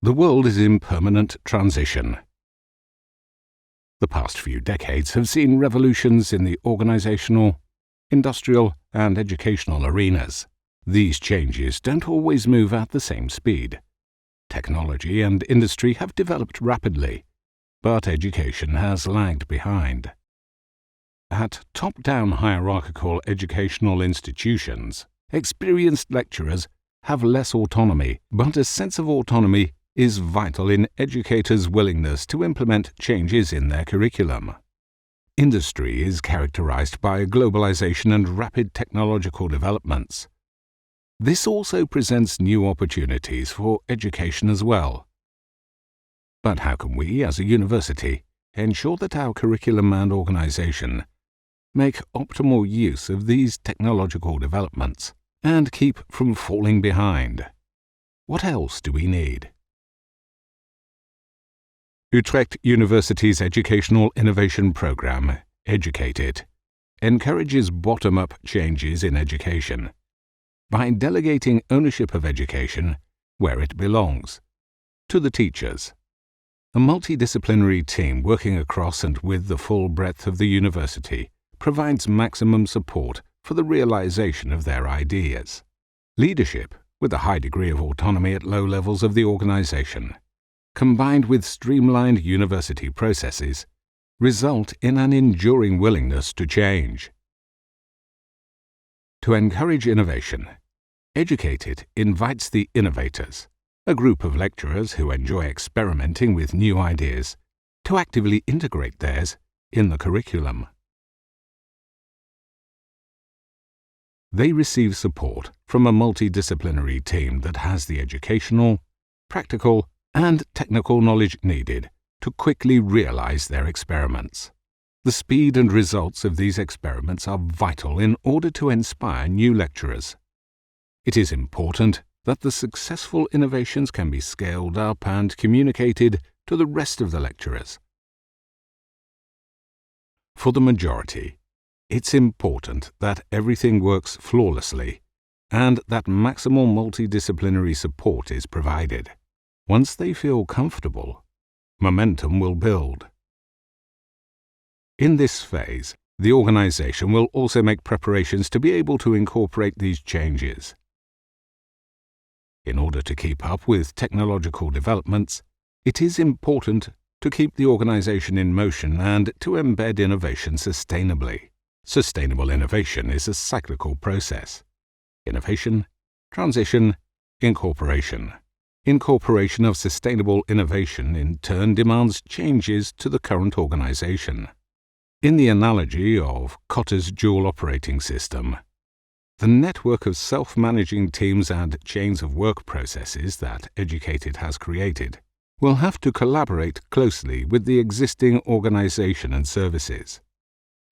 The world is in permanent transition. The past few decades have seen revolutions in the organizational, industrial, and educational arenas. These changes don't always move at the same speed. Technology and industry have developed rapidly, but education has lagged behind. At top-down hierarchical educational institutions, experienced lecturers have less autonomy, but a sense of autonomy is vital in educators' willingness to implement changes in their curriculum. Industry is characterized by globalization and rapid technological developments. This also presents new opportunities for education as well. But how can we, as a university, ensure that our curriculum and organization make optimal use of these technological developments and keep from falling behind? What else do we need? Utrecht University's Educational Innovation Programme, Educate, encourages bottom-up changes in education by delegating ownership of education where it belongs, to the teachers. A multidisciplinary team working across and with the full breadth of the university provides maximum support for the realization of their ideas. Leadership, with a high degree of autonomy at low levels of the organization, combined with streamlined university processes, result in an enduring willingness to change. To encourage innovation, Educate invites the innovators, a group of lecturers who enjoy experimenting with new ideas, to actively integrate theirs in the curriculum. They receive support from a multidisciplinary team that has the educational, practical, and technical knowledge needed to quickly realize their experiments. The speed and results of these experiments are vital in order to inspire new lecturers. It is important that the successful innovations can be scaled up and communicated to the rest of the lecturers. For the majority, it's important that everything works flawlessly and that maximal multidisciplinary support is provided. Once they feel comfortable, momentum will build. In this phase, the organization will also make preparations to be able to incorporate these changes. In order to keep up with technological developments, it is important to keep the organization in motion and to embed innovation sustainably. Sustainable innovation is a cyclical process. Innovation, transition, incorporation. Incorporation of sustainable innovation in turn demands changes to the current organization. In the analogy of Kotter's dual operating system, the network of self-managing teams and chains of work processes that Educate has created will have to collaborate closely with the existing organization and services.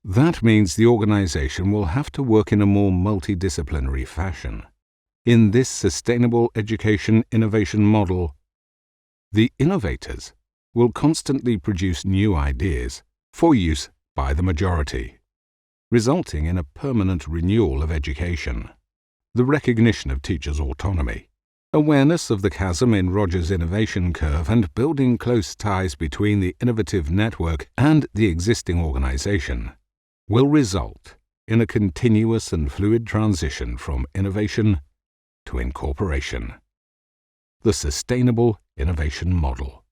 That means the organization will have to work in a more multidisciplinary fashion. In this sustainable education innovation model, the innovators will constantly produce new ideas for use by the majority, resulting in a permanent renewal of education. The recognition of teachers' autonomy, awareness of the chasm in Rogers' innovation curve, and building close ties between the innovative network and the existing organization will result in a continuous and fluid transition from innovation to incorporation. The Sustainable Innovation Model.